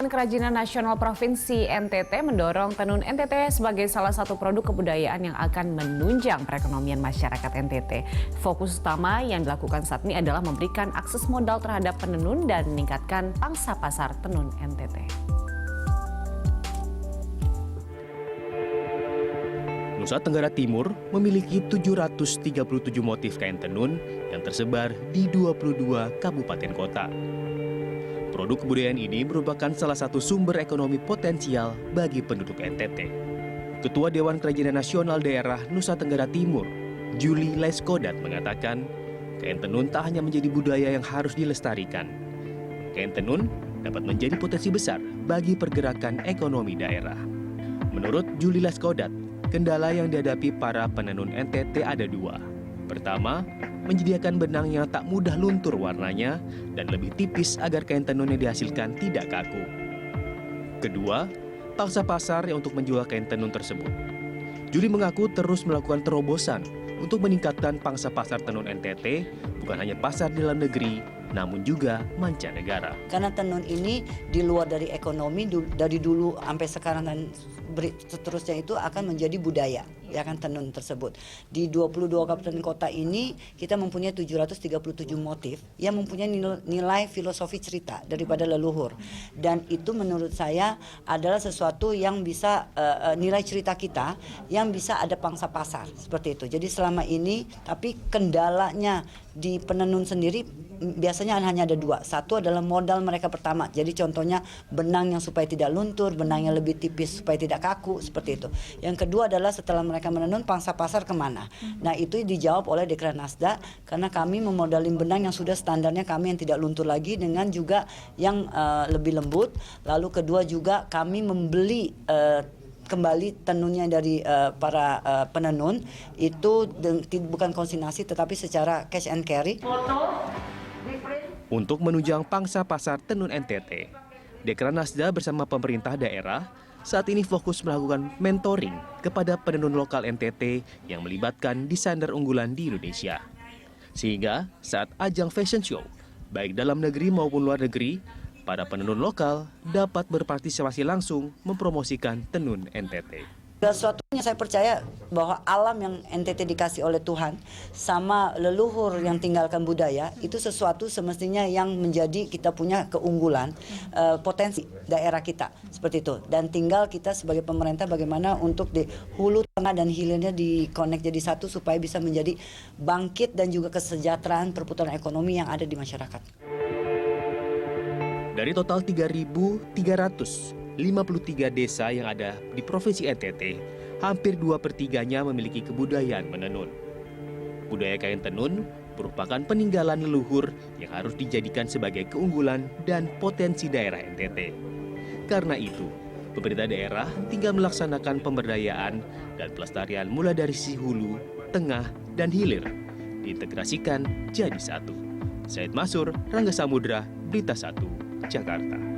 Kerajinan Nasional Provinsi NTT mendorong tenun NTT sebagai salah satu produk kebudayaan yang akan menunjang perekonomian masyarakat NTT. Fokus utama yang dilakukan saat ini adalah memberikan akses modal terhadap penenun dan meningkatkan pangsa pasar tenun NTT. Nusa Tenggara Timur memiliki 737 motif kain tenun yang tersebar di 22 kabupaten kota. Produk kebudayaan ini merupakan salah satu sumber ekonomi potensial bagi penduduk NTT. Ketua Dewan Kerajinan Nasional Daerah Nusa Tenggara Timur, Julie Leskodat mengatakan, kain tenun tak hanya menjadi budaya yang harus dilestarikan. Kain tenun dapat menjadi potensi besar bagi pergerakan ekonomi daerah. Menurut Julie Leskodat, kendala yang dihadapi para penenun NTT ada dua. Pertama, menyediakan benang yang tak mudah luntur warnanya dan lebih tipis agar kain tenun yang dihasilkan tidak kaku. Kedua, pangsa pasar yang untuk menjual kain tenun tersebut. Julie mengaku terus melakukan terobosan untuk meningkatkan pangsa pasar tenun NTT, bukan hanya pasar di dalam negeri, namun juga mancanegara. Karena tenun ini di luar dari ekonomi, dari dulu sampai sekarang dan seterusnya itu akan menjadi budaya, ya kan, tenun tersebut. Di 22 kabupaten kota ini kita mempunyai 737 motif yang mempunyai nilai filosofi cerita daripada leluhur. Dan itu menurut saya adalah sesuatu yang bisa nilai cerita kita yang bisa ada pangsa pasar seperti itu. Jadi selama ini, tapi kendalanya di penenun sendiri biasanya hanya ada dua. Satu adalah modal mereka pertama. Jadi contohnya benang yang supaya tidak luntur, benang yang lebih tipis supaya tidak kaku, seperti itu. Yang kedua adalah setelah mereka menenun, pangsa pasar kemana? Nah, itu dijawab oleh Dekranasda karena kami memodalin benang yang sudah standarnya kami yang tidak luntur lagi dengan juga yang lebih lembut. Lalu kedua juga kami membeli kembali tenunnya dari para penenun itu bukan konsignasi tetapi secara cash and carry. Untuk menunjang pangsa pasar tenun NTT, Dekranasda bersama pemerintah daerah saat ini fokus melakukan mentoring kepada penenun lokal NTT yang melibatkan desainer unggulan di Indonesia. Sehingga saat ajang fashion show, baik dalam negeri maupun luar negeri, para penenun lokal dapat berpartisipasi langsung mempromosikan tenun NTT. Sesuatu yang saya percaya bahwa alam yang NTT dikasih oleh Tuhan sama leluhur yang tinggalkan budaya itu sesuatu semestinya yang menjadi kita punya keunggulan, potensi daerah kita seperti itu. Dan tinggal kita sebagai pemerintah bagaimana untuk di hulu, tengah dan hilirnya di-connect jadi satu supaya bisa menjadi bangkit dan juga kesejahteraan perputaran ekonomi yang ada di masyarakat. Dari total 3.353 desa yang ada di Provinsi NTT, hampir 2/3-nya memiliki kebudayaan menenun. Budaya kain tenun merupakan peninggalan leluhur yang harus dijadikan sebagai keunggulan dan potensi daerah NTT. Karena itu, pemerintah daerah tinggal melaksanakan pemberdayaan dan pelestarian mulai dari sisi hulu, tengah, dan hilir, diintegrasikan jadi satu. Said Masur, Rangga Samudra, Berita 1, Jakarta.